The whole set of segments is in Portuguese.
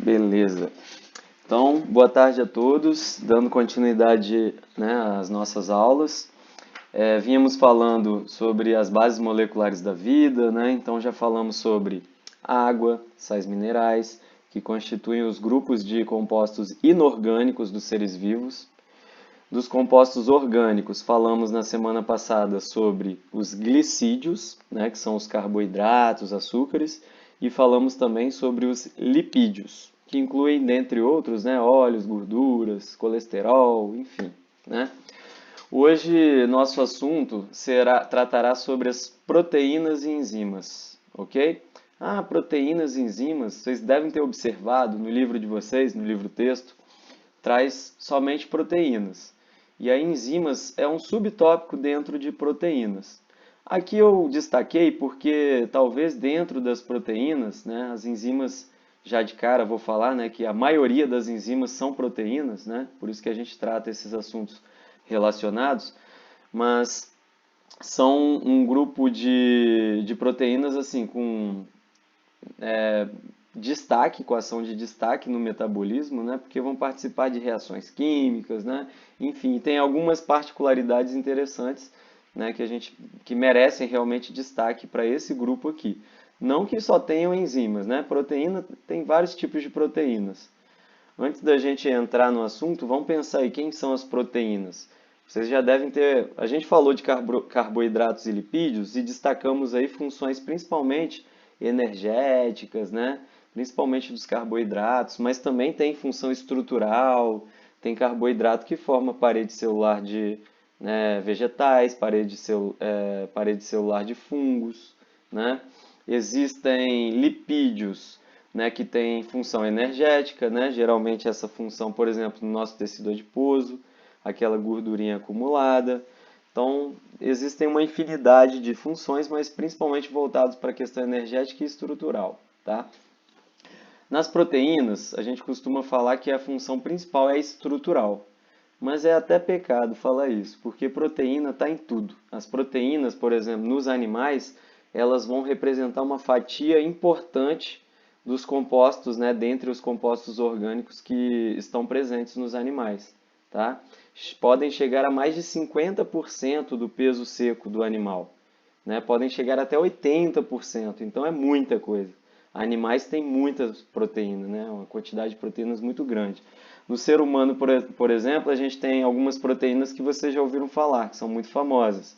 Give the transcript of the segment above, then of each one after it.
Beleza. Então, boa tarde a todos, dando continuidade, né, às nossas aulas. Vínhamos falando sobre as bases moleculares da vida, né? Então já falamos sobre água, sais minerais, que constituem os grupos de compostos inorgânicos dos seres vivos. Dos compostos orgânicos, falamos na semana passada sobre os glicídios, né, que são os carboidratos, açúcares, e falamos também sobre os lipídios, que incluem, dentre outros, né, óleos, gorduras, colesterol, enfim, né? Hoje nosso assunto tratará sobre as proteínas e enzimas, ok? Proteínas e enzimas, vocês devem ter observado no livro de vocês, no livro texto, traz somente proteínas. E a enzimas é um subtópico dentro de proteínas. Aqui eu destaquei porque talvez dentro das proteínas, né, as enzimas, já de cara vou falar, né, que a maioria das enzimas são proteínas, né, por isso que a gente trata esses assuntos relacionados, mas são um grupo de proteínas assim com destaque, equação de destaque no metabolismo, né? Porque vão participar de reações químicas, né? Enfim, tem algumas particularidades interessantes, né? Que merecem realmente destaque para esse grupo aqui. Não que só tenham enzimas, né? Proteína tem vários tipos de proteínas. Antes da gente entrar no assunto, vamos pensar aí quem são as proteínas. Vocês já devem ter. A gente falou de carboidratos e lipídios e destacamos aí funções principalmente energéticas, né? Principalmente dos carboidratos, mas também tem função estrutural. Tem carboidrato que forma parede celular de, né, vegetais, parede celular de fungos, né? Existem lipídios, né, que tem função energética, né? Geralmente essa função, por exemplo, no nosso tecido adiposo, aquela gordurinha acumulada. Então, existem uma infinidade de funções, mas principalmente voltados para a questão energética e estrutural, tá? Nas proteínas, a gente costuma falar que a função principal é estrutural, mas é até pecado falar isso, porque proteína está em tudo. As proteínas, por exemplo, nos animais, elas vão representar uma fatia importante dos compostos, né, dentre os compostos orgânicos que estão presentes nos animais, tá? Podem chegar a mais de 50% do peso seco do animal, né? Podem chegar até 80%, então é muita coisa. Animais têm muitas proteínas, né? Uma quantidade de proteínas muito grande. No ser humano, por exemplo, a gente tem algumas proteínas que vocês já ouviram falar, que são muito famosas,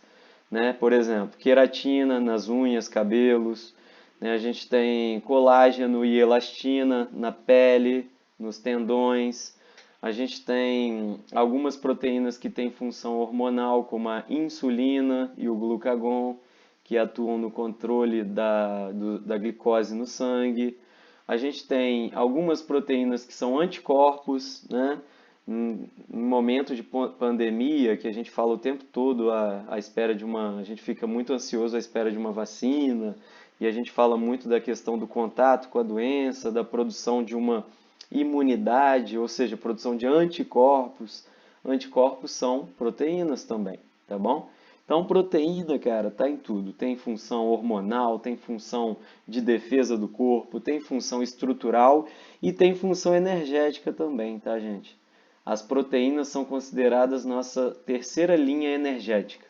né? Por exemplo, queratina nas unhas, cabelos, né? A gente tem colágeno e elastina na pele, nos tendões. A gente tem algumas proteínas que têm função hormonal, como a insulina e o glucagon, que atuam no controle da glicose no sangue. A gente tem algumas proteínas que são anticorpos, né? Em momento de pandemia, que a gente fala o tempo todo à espera de uma. A gente fica muito ansioso à espera de uma vacina, e a gente fala muito da questão do contato com a doença, da produção de uma imunidade, ou seja, produção de anticorpos. Anticorpos são proteínas também, tá bom? Então, proteína, cara, tá em tudo. Tem função hormonal, tem função de defesa do corpo, tem função estrutural e tem função energética também, tá, gente? As proteínas são consideradas nossa terceira linha energética.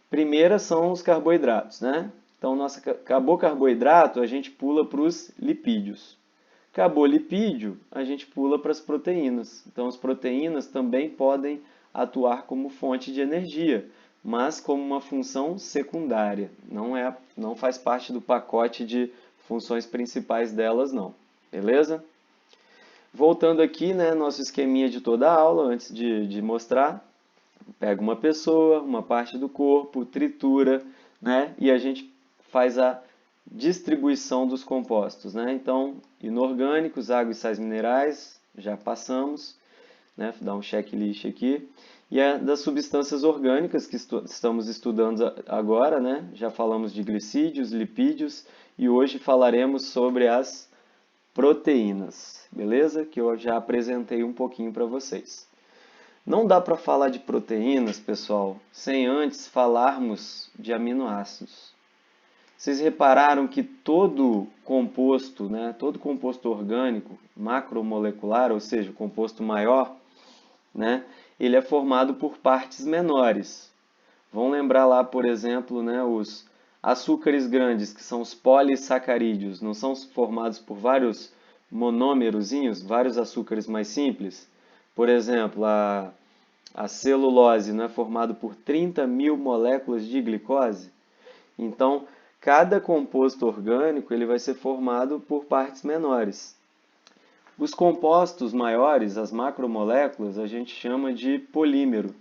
Primeira são os carboidratos, né? Então, acabou carboidrato, a gente pula para os lipídios. Acabou lipídio, a gente pula para as proteínas. Então, as proteínas também podem atuar como fonte de energia, mas como uma função secundária. Não faz parte do pacote de funções principais delas, não. Beleza? Voltando aqui, né, nosso esqueminha de toda a aula, antes de mostrar, pega uma pessoa, uma parte do corpo, tritura, né, e a gente faz a distribuição dos compostos, né? Então, inorgânicos, água e sais minerais, já passamos, né? Dá um checklist aqui. E das substâncias orgânicas que estamos estudando agora, né? Já falamos de glicídios, lipídios e hoje falaremos sobre as proteínas, beleza? Que eu já apresentei um pouquinho para vocês. Não dá para falar de proteínas, pessoal, sem antes falarmos de aminoácidos. Vocês repararam que todo composto, né, todo composto orgânico macromolecular, ou seja, o composto maior, né, ele é formado por partes menores. Vão lembrar lá, por exemplo, né, os açúcares grandes, que são os polissacarídeos, não são formados por vários monômerozinhos, vários açúcares mais simples? Por exemplo, a celulose não é formada por 30.000 moléculas de glicose? Então, cada composto orgânico ele vai ser formado por partes menores. Os compostos maiores, as macromoléculas, a gente chama de polímero.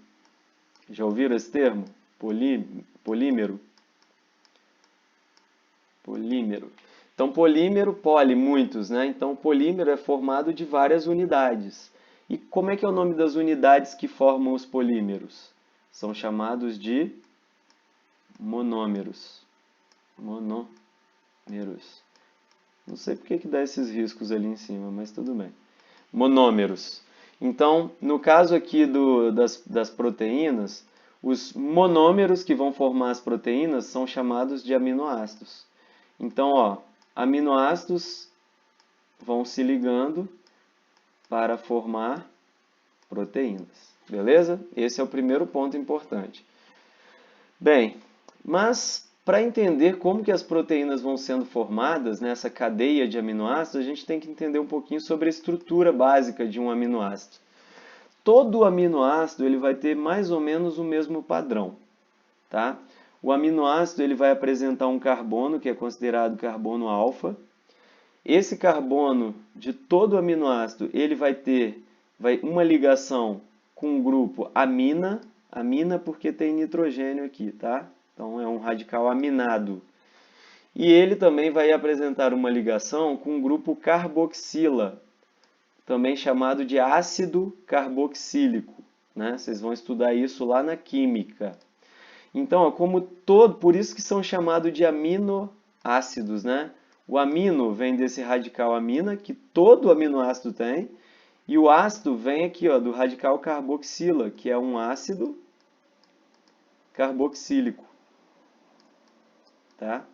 Já ouviram esse termo? Polímero. Polímero. Então, polímero, poli, muitos, né? Então, polímero é formado de várias unidades. E como é que é o nome das unidades que formam os polímeros? São chamados de monômeros. Monômeros. Não sei por que dá esses riscos ali em cima, mas tudo bem. Monômeros. Então, no caso aqui das proteínas, os monômeros que vão formar as proteínas são chamados de aminoácidos. Então, ó, aminoácidos vão se ligando para formar proteínas. Beleza? Esse é o primeiro ponto importante. Bem, mas para entender como que as proteínas vão sendo formadas nessa cadeia de aminoácidos, a gente tem que entender um pouquinho sobre a estrutura básica de um aminoácido. Todo aminoácido ele vai ter mais ou menos o mesmo padrão, tá? O aminoácido ele vai apresentar um carbono que é considerado carbono alfa. Esse carbono de todo aminoácido ele vai ter uma ligação com o grupo amina, amina porque tem nitrogênio aqui, tá? Então é um radical aminado. E ele também vai apresentar uma ligação com o grupo carboxila, também chamado de ácido carboxílico, né? Vocês vão estudar isso lá na química. Então, ó, por isso que são chamados de aminoácidos, né? O amino vem desse radical amina, que todo aminoácido tem, e o ácido vem aqui, ó, do radical carboxila, que é um ácido carboxílico, tá?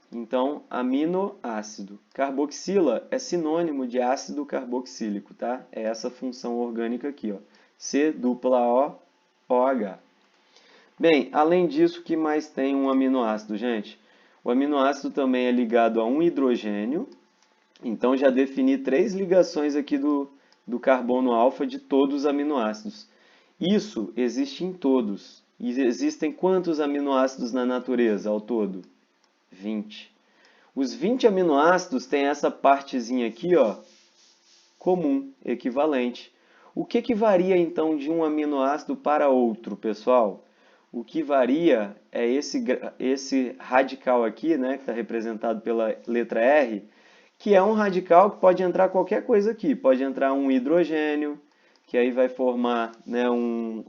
Então, aminoácido. Carboxila é sinônimo de ácido carboxílico, tá? É essa função orgânica aqui, ó. C-O-OH. Bem, além disso, o que mais tem um aminoácido, gente? O aminoácido também é ligado a um hidrogênio. Então, já defini 3 ligações aqui do carbono alfa de todos os aminoácidos. Isso existe em todos. E existem quantos aminoácidos na natureza ao todo? 20. Os 20 aminoácidos têm essa partezinha aqui, ó, comum, equivalente. O que varia então de um aminoácido para outro, pessoal? O que varia é esse radical aqui, né, que está representado pela letra R, que é um radical que pode entrar qualquer coisa aqui. Pode entrar um hidrogênio, que aí vai formar, né, um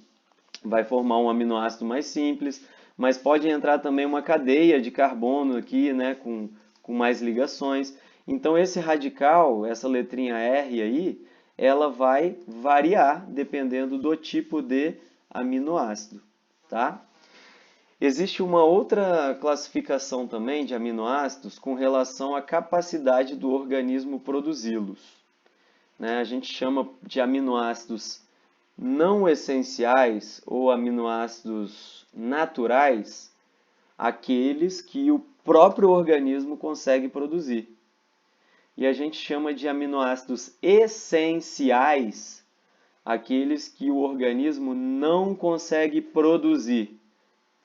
aminoácido mais simples, mas pode entrar também uma cadeia de carbono aqui, né, com mais ligações. Então, esse radical, essa letrinha R aí, ela vai variar dependendo do tipo de aminoácido, tá? Existe uma outra classificação também de aminoácidos com relação à capacidade do organismo produzi-los, né? A gente chama de aminoácidos não essenciais ou aminoácidos naturais, aqueles que o próprio organismo consegue produzir. E a gente chama de aminoácidos essenciais, aqueles que o organismo não consegue produzir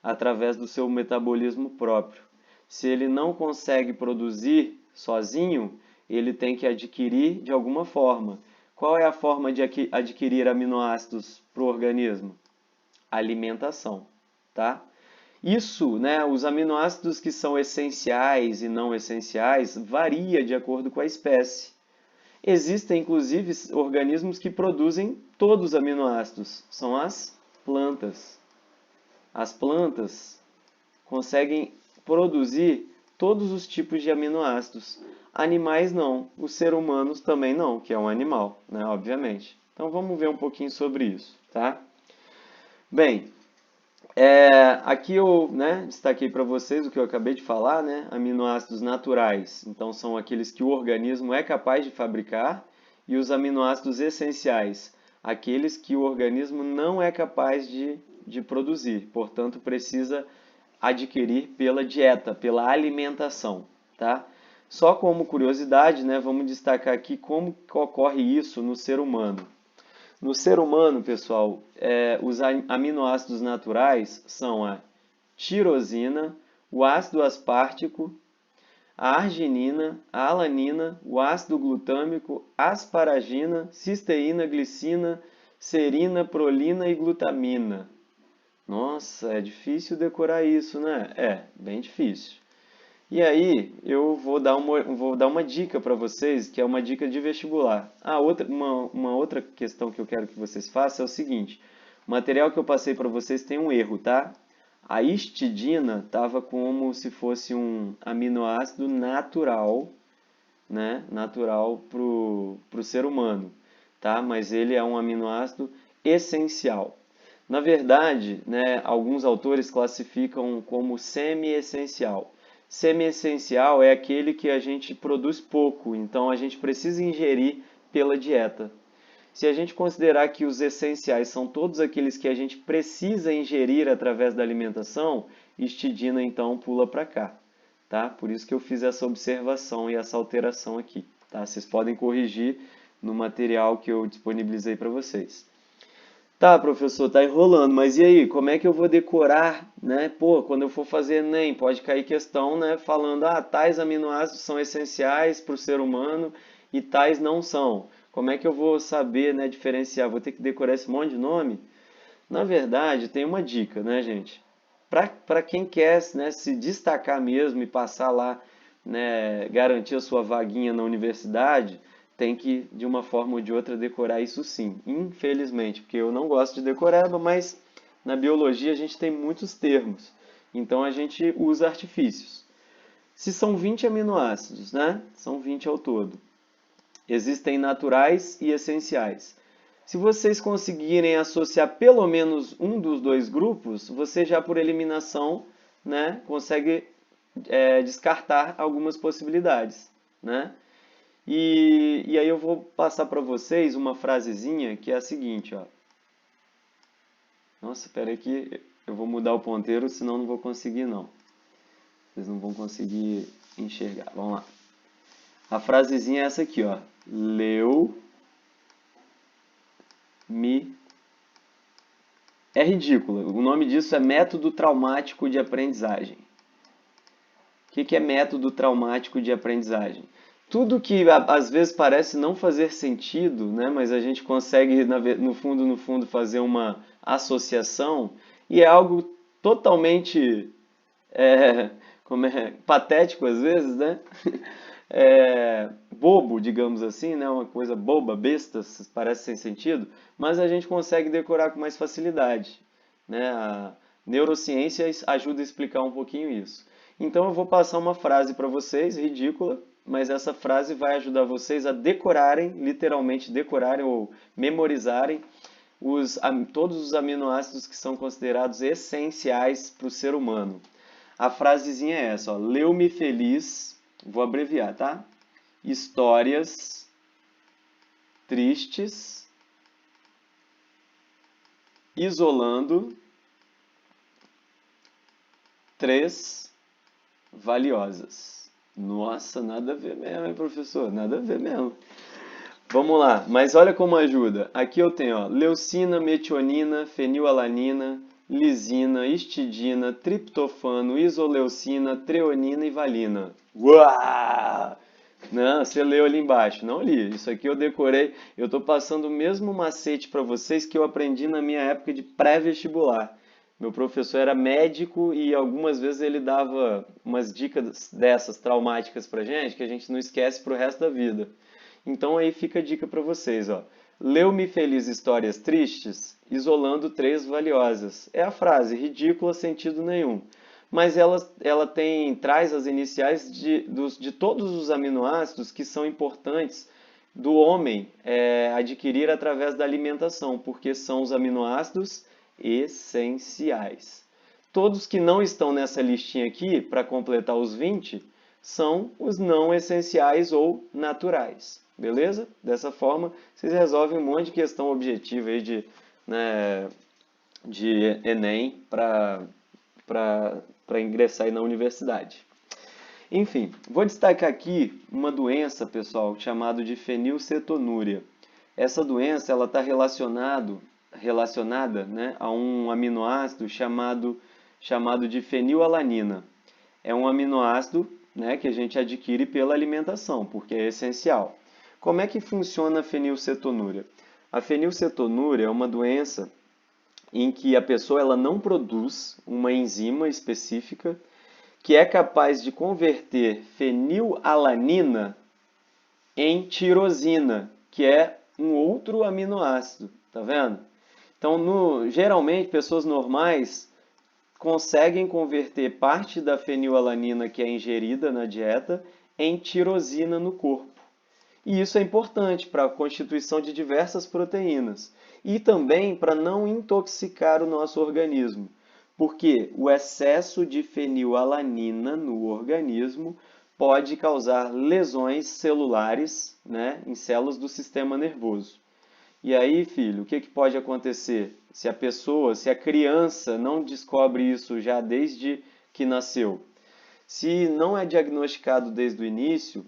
através do seu metabolismo próprio. Se ele não consegue produzir sozinho, ele tem que adquirir de alguma forma. Qual é a forma de adquirir aminoácidos para o organismo? Alimentação, tá? Isso, né, os aminoácidos que são essenciais e não essenciais, varia de acordo com a espécie. Existem, inclusive, organismos que produzem todos os aminoácidos, são as plantas. As plantas conseguem produzir todos os tipos de aminoácidos. Animais não, os seres humanos também não, que é um animal, né, obviamente. Então vamos ver um pouquinho sobre isso, tá? Bem, Aqui eu, né, destaquei para vocês o que eu acabei de falar, né? Aminoácidos naturais, então são aqueles que o organismo é capaz de fabricar, e os aminoácidos essenciais, aqueles que o organismo não é capaz de produzir, portanto precisa adquirir pela dieta, pela alimentação, tá? Só como curiosidade, né, vamos destacar aqui como que ocorre isso no ser humano. No ser humano, pessoal, os aminoácidos naturais são a tirosina, o ácido aspartico, a arginina, a alanina, o ácido glutâmico, asparagina, cisteína, glicina, serina, prolina e glutamina. Nossa, é difícil decorar isso, né? É, bem difícil. E aí, eu vou dar uma dica para vocês, que é uma dica de vestibular. Uma outra questão que eu quero que vocês façam é o seguinte: o material que eu passei para vocês tem um erro, tá? A histidina estava como se fosse um aminoácido natural, né? Natural para o ser humano, tá? Mas ele é um aminoácido essencial. Na verdade, né, alguns autores classificam como semi-essencial. Semi-essencial é aquele que a gente produz pouco, então a gente precisa ingerir pela dieta. Se a gente considerar que os essenciais são todos aqueles que a gente precisa ingerir através da alimentação, histidina então pula para cá, tá? Por isso que eu fiz essa observação e essa alteração aqui, tá? Vocês podem corrigir no material que eu disponibilizei para vocês. Tá, professor, tá enrolando, mas e aí, como é que eu vou decorar, né? Pô, quando eu for fazer Enem, pode cair questão, né, falando, tais aminoácidos são essenciais para o ser humano e tais não são. Como é que eu vou saber, né, diferenciar? Vou ter que decorar esse monte de nome? Na verdade, tem uma dica, né, gente? Para quem quer, né, se destacar mesmo e passar lá, né, garantir a sua vaguinha na universidade, tem que, de uma forma ou de outra, decorar isso sim. Infelizmente, porque eu não gosto de decorar, mas na biologia a gente tem muitos termos. Então a gente usa artifícios. Se são 20 aminoácidos, né? São 20 ao todo. Existem naturais e essenciais. Se vocês conseguirem associar pelo menos um dos dois grupos, você já por eliminação, né, consegue descartar algumas possibilidades, né? E aí eu vou passar para vocês uma frasezinha que é a seguinte, ó. Nossa, espera aí que eu vou mudar o ponteiro, senão não vou conseguir não. Vocês não vão conseguir enxergar. Vamos lá. A frasezinha é essa aqui, ó. Leu me É ridículo. O nome disso é método traumático de aprendizagem. O que é método traumático de aprendizagem? Tudo que às vezes parece não fazer sentido, né, mas a gente consegue, no fundo, fazer uma associação e é algo totalmente patético às vezes, né? Bobo, digamos assim, né? Uma coisa boba, besta, parece sem sentido, mas a gente consegue decorar com mais facilidade, né? A neurociência ajuda a explicar um pouquinho isso. Então eu vou passar uma frase para vocês, ridícula, mas essa frase vai ajudar vocês a decorarem, literalmente decorarem ou memorizarem todos os aminoácidos que são considerados essenciais para o ser humano. A frasezinha é essa, ó, leu-me feliz, vou abreviar, tá? Histórias tristes, isolando três valiosas. Nossa, nada a ver mesmo, hein, professor? Nada a ver mesmo. Vamos lá, mas olha como ajuda. Aqui eu tenho, ó, leucina, metionina, fenilalanina, lisina, histidina, triptofano, isoleucina, treonina e valina. Uau! Não, você leu ali embaixo. Não li. Isso aqui eu decorei. Eu estou passando o mesmo macete para vocês que eu aprendi na minha época de pré-vestibular. Meu professor era médico e algumas vezes ele dava umas dicas dessas traumáticas pra gente que a gente não esquece pro resto da vida. Então aí fica a dica para vocês, ó. Leu-me feliz histórias tristes, isolando três valiosas. É a frase, ridícula, sentido nenhum. Mas ela traz as iniciais de todos os aminoácidos que são importantes do homem adquirir através da alimentação, porque são os aminoácidos essenciais. todos que não estão nessa listinha aqui, para completar os 20, são os não essenciais ou naturais. Beleza? Dessa forma, vocês resolvem um monte de questão objetiva aí né, de Enem para ingressar aí na universidade. Enfim, vou destacar aqui uma doença, pessoal, chamada de fenilcetonúria. Essa doença ela está relacionada, né, a um aminoácido chamado de fenilalanina. É um aminoácido, né, que a gente adquire pela alimentação, porque é essencial. Como é que funciona a fenilcetonúria? A fenilcetonúria é uma doença em que a pessoa ela não produz uma enzima específica que é capaz de converter fenilalanina em tirosina, que é um outro aminoácido, tá vendo? Então, geralmente, pessoas normais conseguem converter parte da fenilalanina que é ingerida na dieta em tirosina no corpo. E isso é importante para a constituição de diversas proteínas e também para não intoxicar o nosso organismo, porque o excesso de fenilalanina no organismo pode causar lesões celulares, né, em células do sistema nervoso. E aí, filho, o que pode acontecer se a criança não descobre isso já desde que nasceu? Se não é diagnosticado desde o início,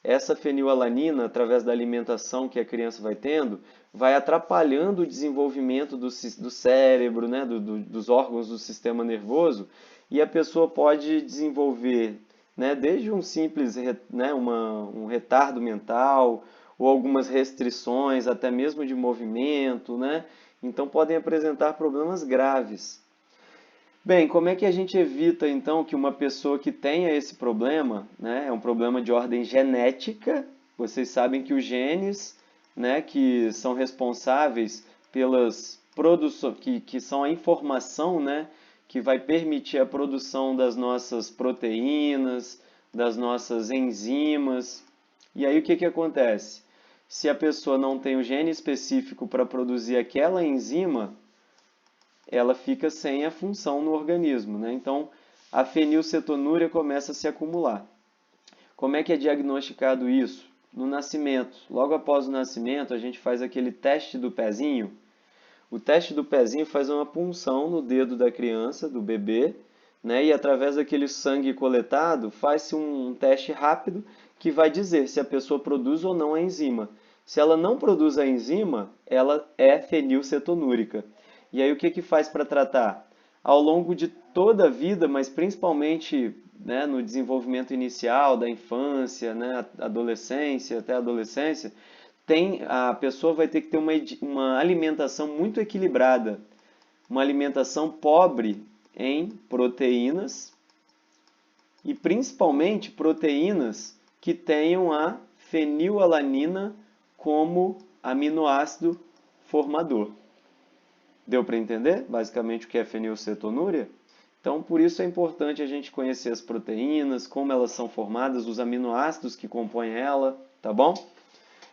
essa fenilalanina, através da alimentação que a criança vai tendo, vai atrapalhando o desenvolvimento do cérebro, né, dos órgãos do sistema nervoso, e a pessoa pode desenvolver, né, desde um simples, né, um retardo mental, ou algumas restrições, até mesmo de movimento, né? Então podem apresentar problemas graves. Bem, como é que a gente evita então que uma pessoa que tenha esse problema, né, é um problema de ordem genética? Vocês sabem que os genes, né, que são responsáveis pelas produções, que são a informação, né, que vai permitir a produção das nossas proteínas, das nossas enzimas. E aí o que acontece? Se a pessoa não tem o gene específico para produzir aquela enzima, ela fica sem a função no organismo, né? Então, a fenilcetonúria começa a se acumular. Como é que é diagnosticado isso? No nascimento. Logo após o nascimento, a gente faz aquele teste do pezinho. O teste do pezinho faz uma punção no dedo da criança, do bebê, né? E através daquele sangue coletado, faz-se um teste rápido que vai dizer se a pessoa produz ou não a enzima. Se ela não produz a enzima, ela é fenilcetonúrica. E aí o que faz para tratar? Ao longo de toda a vida, mas principalmente, né, no desenvolvimento inicial da infância, né, adolescência, até a adolescência, a pessoa vai ter que ter uma alimentação muito equilibrada, uma alimentação pobre em proteínas e principalmente proteínas que tenham a fenilalanina como aminoácido formador. Deu para entender basicamente o que é fenilcetonúria? Então, por isso é importante a gente conhecer as proteínas, como elas são formadas, os aminoácidos que compõem ela, tá bom?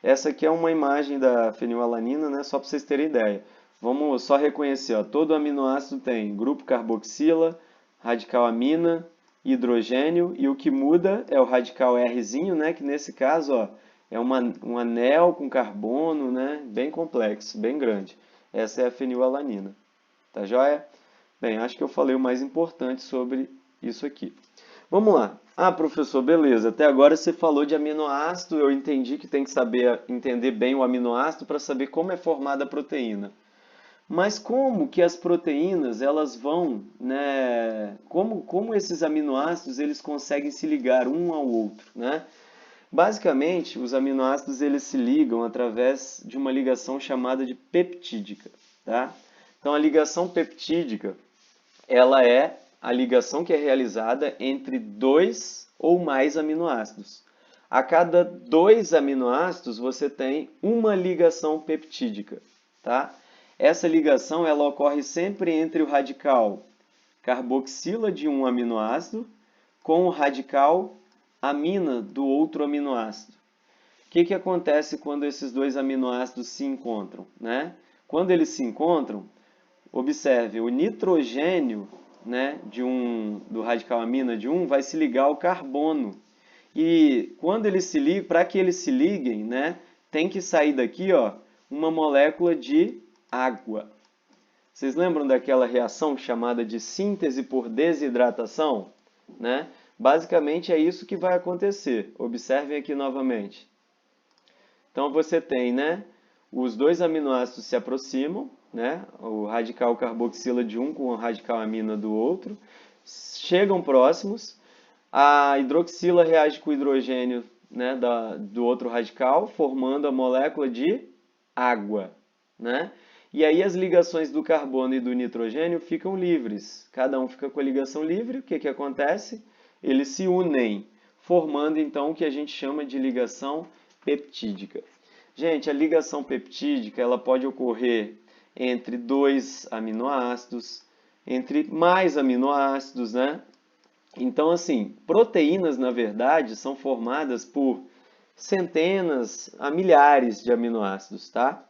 Essa aqui é uma imagem da fenilalanina, né? Só para vocês terem ideia. Vamos só reconhecer, ó, todo aminoácido tem grupo carboxila, radical amina, hidrogênio, e o que muda é o radical Rzinho, né? Que nesse caso, ó, é um anel com carbono, né? Bem complexo, bem grande. Essa é a fenilalanina. Tá joia? Bem, acho que eu falei o mais importante sobre isso aqui. Vamos lá. Ah, professor, beleza. Até agora você falou de aminoácido. Eu entendi que tem que entender bem o aminoácido para saber como é formada a proteína. Mas como que as proteínas, elas vão, né? Como esses aminoácidos, eles conseguem se ligar um ao outro, né? Basicamente, os aminoácidos eles se ligam através de uma ligação chamada de peptídica, tá? Então, a ligação peptídica, ela é a ligação que é realizada entre dois ou mais aminoácidos. A cada dois aminoácidos, você tem uma ligação peptídica, tá? Essa ligação ela ocorre sempre entre o radical carboxila de um aminoácido com o radical amina do outro aminoácido. O que acontece quando esses dois aminoácidos se encontram, né? Quando eles se encontram, observe, o nitrogênio né, do radical amina de 1 vai se ligar ao carbono. E quando eles se ligam, para que eles se liguem, né, tem que sair daqui, ó, uma molécula de água. Vocês lembram daquela reação chamada de síntese por desidratação, né? Basicamente é isso que vai acontecer. Observem aqui novamente. Então você tem, né, os dois aminoácidos se aproximam, né, o radical carboxila de um com o radical amina do outro, chegam próximos, a hidroxila reage com o hidrogênio, né, do outro radical, formando a molécula de água, né? E aí as ligações do carbono e do nitrogênio ficam livres. Cada um fica com a ligação livre. O que que acontece? Eles se unem, formando então o que a gente chama de ligação peptídica. Gente, a ligação peptídica ela pode ocorrer entre dois aminoácidos, entre mais aminoácidos, né? Então, assim, proteínas, na verdade, são formadas por centenas a milhares de aminoácidos, tá?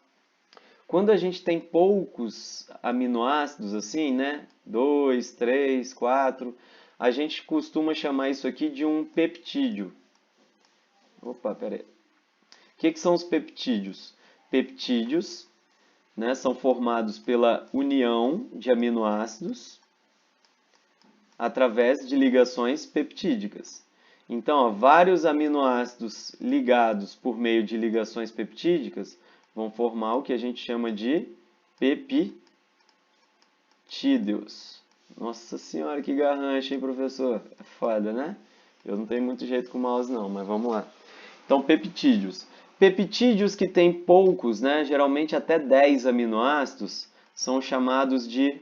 Quando a gente tem poucos aminoácidos, assim, né? 2, 3, 4, a gente costuma chamar isso aqui de um peptídeo. Opa, peraí. O que são os peptídeos? Peptídeos, né, são formados pela união de aminoácidos através de ligações peptídicas. Então, ó, vários aminoácidos ligados por meio de ligações peptídicas vão formar o que a gente chama de peptídeos. Nossa senhora, que garrancho, hein, professor? É foda, né? Eu não tenho muito jeito com o mouse não, mas vamos lá. Então, peptídeos. Peptídeos que têm poucos, né, geralmente até 10 aminoácidos, são chamados de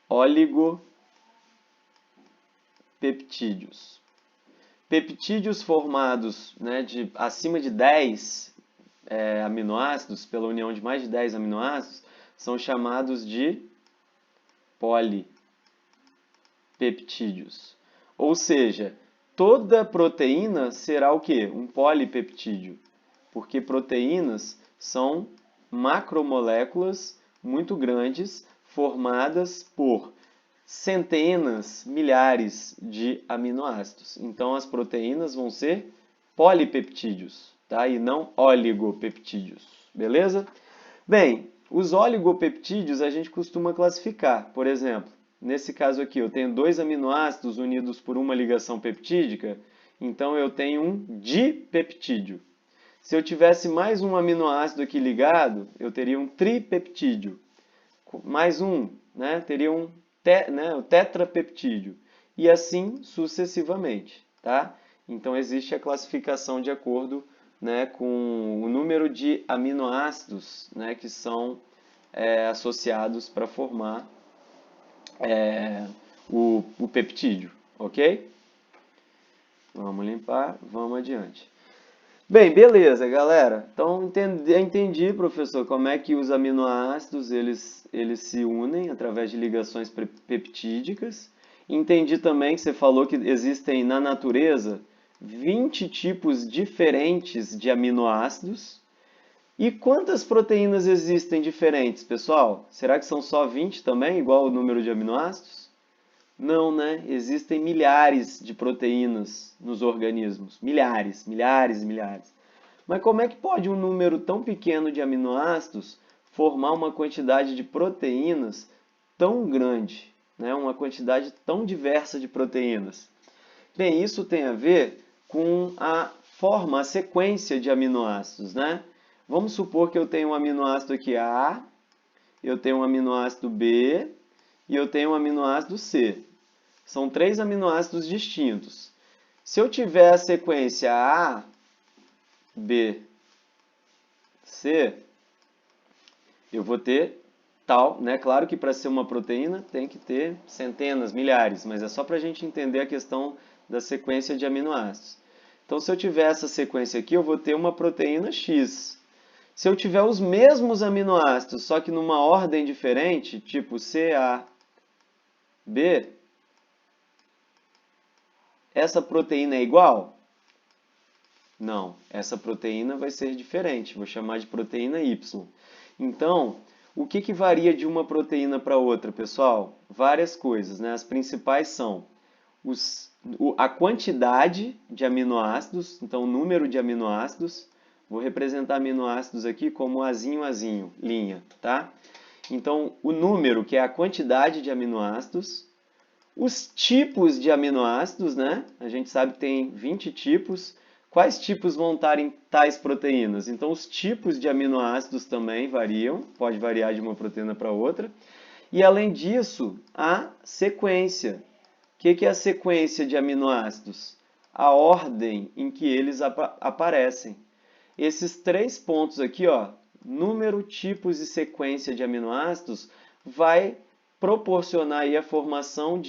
oligopeptídeos. Peptídeos formados, né, acima de 10 aminoácidos, pela união de mais de 10 aminoácidos, são chamados de polipeptídeos. Ou seja, toda proteína será o quê? Um polipeptídeo. Porque proteínas são macromoléculas muito grandes, formadas por centenas, milhares de aminoácidos. Então, as proteínas vão ser polipeptídeos, tá? E não oligopeptídeos, beleza? Bem, os oligopeptídeos a gente costuma classificar. Por exemplo, nesse caso aqui, eu tenho dois aminoácidos unidos por uma ligação peptídica, então eu tenho um dipeptídeo. Se eu tivesse mais um aminoácido aqui ligado, eu teria um tripeptídeo. Mais um, né? Teria um tetrapeptídeo. E assim sucessivamente, tá? Então existe a classificação de acordo, né, com o número de aminoácidos, né, que são associados para formar o peptídeo, ok? Vamos limpar, vamos adiante. Bem, beleza, galera. Então, entendi, professor, como é que os aminoácidos eles se unem através de ligações peptídicas. Entendi também que você falou que existem na natureza 20 tipos diferentes de aminoácidos. E quantas proteínas existem diferentes, pessoal? Será que são só 20 também, igual o número de aminoácidos? Não, né? Existem milhares de proteínas nos organismos. Milhares, milhares e milhares. Mas como é que pode um número tão pequeno de aminoácidos formar uma quantidade de proteínas tão grande, né? Uma quantidade tão diversa de proteínas? Bem, isso tem a ver com a forma, a sequência de aminoácidos, né? Vamos supor que eu tenho um aminoácido aqui A, eu tenho um aminoácido B e eu tenho um aminoácido C. São 3 aminoácidos distintos. Se eu tiver a sequência A, B, C, eu vou ter tal, né? Claro que para ser uma proteína tem que ter centenas, milhares, mas é só para a gente entender a questão da sequência de aminoácidos. Então, se eu tiver essa sequência aqui, eu vou ter uma proteína X. Se eu tiver os mesmos aminoácidos, só que numa ordem diferente, tipo C, A, B, essa proteína é igual? Não, essa proteína vai ser diferente, vou chamar de proteína Y. Então, O que varia de uma proteína para outra, pessoal? Várias coisas, né? As principais são a quantidade de aminoácidos, então o número de aminoácidos. Vou representar aminoácidos aqui como azinho, azinho, linha, tá? Então, o número, que é a quantidade de aminoácidos, os tipos de aminoácidos, né? A gente sabe que tem 20 tipos. Quais tipos vão estar em tais proteínas? Então, os tipos de aminoácidos também variam, pode variar de uma proteína para outra. E, além disso, a sequência. O que é a sequência de aminoácidos? A ordem em que eles aparecem. Esses três pontos aqui, ó, número, tipos e sequência de aminoácidos, vai proporcionar aí a formação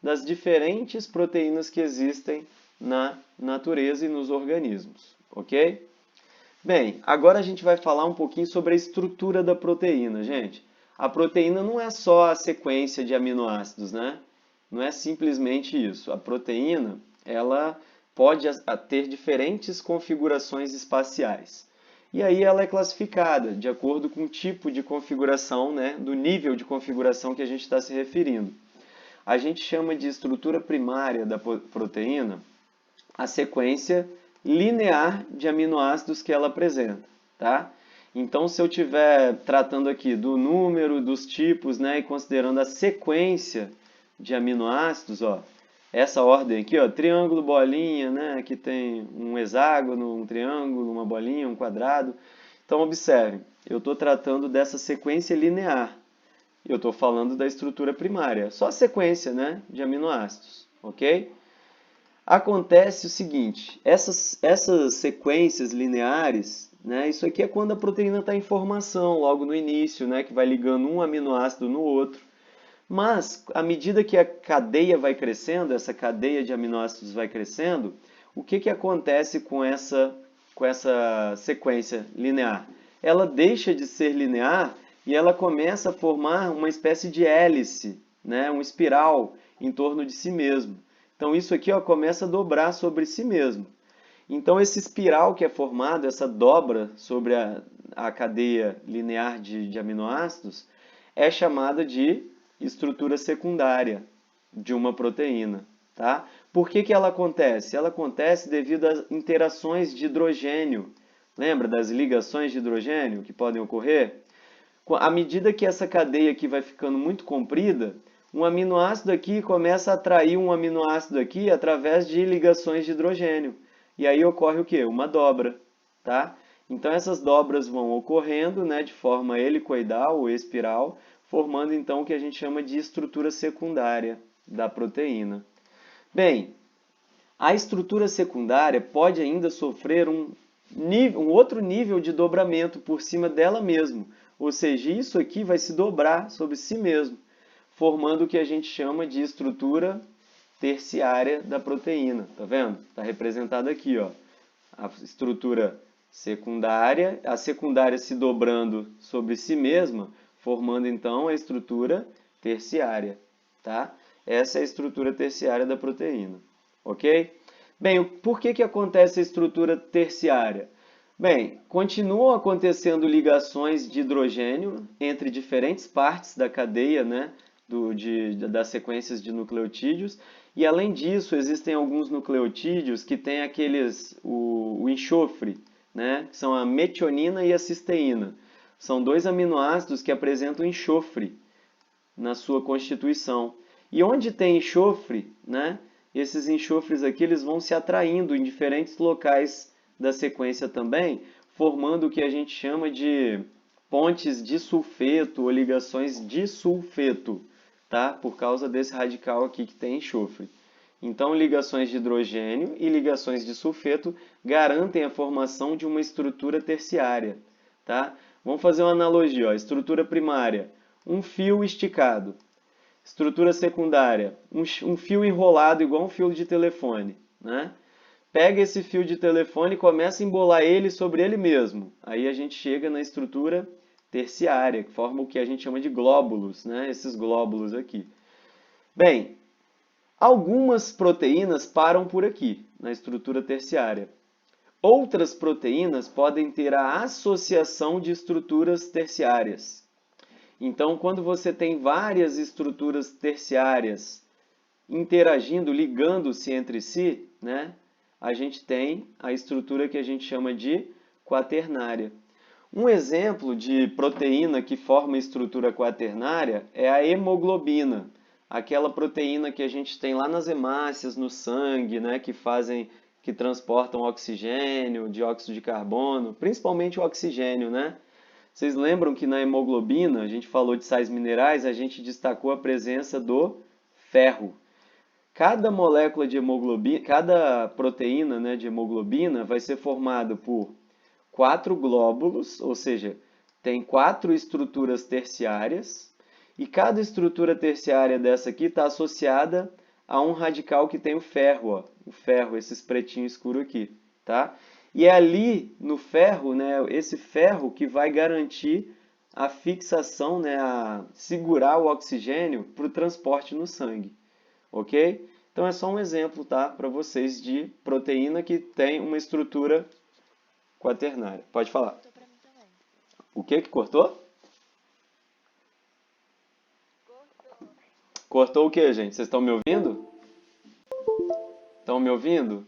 das diferentes proteínas que existem na natureza e nos organismos, ok? Bem, agora a gente vai falar um pouquinho sobre a estrutura da proteína, gente. A proteína não é só a sequência de aminoácidos, né? Não é simplesmente isso. A proteína, ela pode ter diferentes configurações espaciais. E aí ela é classificada de acordo com o tipo de configuração, né, do nível de configuração que a gente está se referindo. A gente chama de estrutura primária da proteína a sequência linear de aminoácidos que ela apresenta, tá? Então, se eu estiver tratando aqui do número, dos tipos, né, e considerando a sequência de aminoácidos, ó, essa ordem aqui, ó, triângulo, bolinha, né, aqui tem um hexágono, um triângulo, uma bolinha, um quadrado. Então, observe, eu estou tratando dessa sequência linear. Eu estou falando da estrutura primária, só a sequência, né, de aminoácidos, ok? Acontece o seguinte, essas sequências lineares, né, isso aqui é quando a proteína está em formação, logo no início, né, que vai ligando um aminoácido no outro. Mas, à medida que a cadeia vai crescendo, essa cadeia de aminoácidos vai crescendo, o que acontece com essa sequência linear? Ela deixa de ser linear e ela começa a formar uma espécie de hélice, né, uma espiral em torno de si mesmo. Então, isso aqui, ó, começa a dobrar sobre si mesmo. Então, esse espiral que é formado, essa dobra sobre a cadeia linear de aminoácidos, é chamada de estrutura secundária de uma proteína, tá? Por que ela acontece? Ela acontece devido às interações de hidrogênio. Lembra das ligações de hidrogênio que podem ocorrer? À medida que essa cadeia aqui vai ficando muito comprida, um aminoácido aqui começa a atrair um aminoácido aqui através de ligações de hidrogênio. E aí ocorre o quê? Uma dobra, tá? Então essas dobras vão ocorrendo, né, de forma helicoidal ou espiral, formando então o que a gente chama de estrutura secundária da proteína. Bem, a estrutura secundária pode ainda sofrer um outro nível de dobramento por cima dela mesma, ou seja, isso aqui vai se dobrar sobre si mesmo, formando o que a gente chama de estrutura terciária da proteína. Tá vendo? Está representado aqui, ó, a estrutura secundária, a secundária se dobrando sobre si mesma, formando então a estrutura terciária, tá? Essa é a estrutura terciária da proteína, ok? Bem, por que acontece a estrutura terciária? Bem, continuam acontecendo ligações de hidrogênio entre diferentes partes da cadeia, né, das sequências de nucleotídeos, e além disso, existem alguns nucleotídeos que têm o enxofre, né, que são a metionina e a cisteína. São dois aminoácidos que apresentam enxofre na sua constituição. E onde tem enxofre, né, esses enxofres aqui eles vão se atraindo em diferentes locais da sequência também, formando o que a gente chama de pontes de sulfeto ou ligações de sulfeto, tá? Por causa desse radical aqui que tem enxofre. Então, ligações de hidrogênio e ligações de sulfeto garantem a formação de uma estrutura terciária, tá? Vamos fazer uma analogia, ó. Estrutura primária, um fio esticado. Estrutura secundária, um fio enrolado igual um fio de telefone, né? Pega esse fio de telefone e começa a embolar ele sobre ele mesmo. Aí a gente chega na estrutura terciária, que forma o que a gente chama de glóbulos, né? Esses glóbulos aqui. Bem, algumas proteínas param por aqui, na estrutura terciária. Outras proteínas podem ter a associação de estruturas terciárias, Então, quando você tem várias estruturas terciárias interagindo, ligando-se entre si, né, a gente tem a estrutura que a gente chama de quaternária. Um exemplo de proteína que forma estrutura quaternária é a hemoglobina, aquela proteína que a gente tem lá nas hemácias, no sangue, né, que transportam oxigênio, dióxido de carbono, principalmente o oxigênio, né? Vocês lembram que na hemoglobina, a gente falou de sais minerais, a gente destacou a presença do ferro. Cada molécula de hemoglobina, cada proteína, né, de hemoglobina vai ser formada por 4 glóbulos, ou seja, tem 4 estruturas terciárias, e cada estrutura terciária dessa aqui está associada a um radical que tem o ferro, ó, o ferro, esse pretinho escuro aqui, tá? E é ali no ferro, né, esse ferro que vai garantir a fixação, né, a segurar o oxigênio para o transporte no sangue, ok? Então é só um exemplo, tá, para vocês de proteína que tem uma estrutura quaternária. Pode falar. Cortou pra mim também. O que que cortou? Cortou. Cortou o que, gente? Vocês estão me ouvindo? Estão me ouvindo?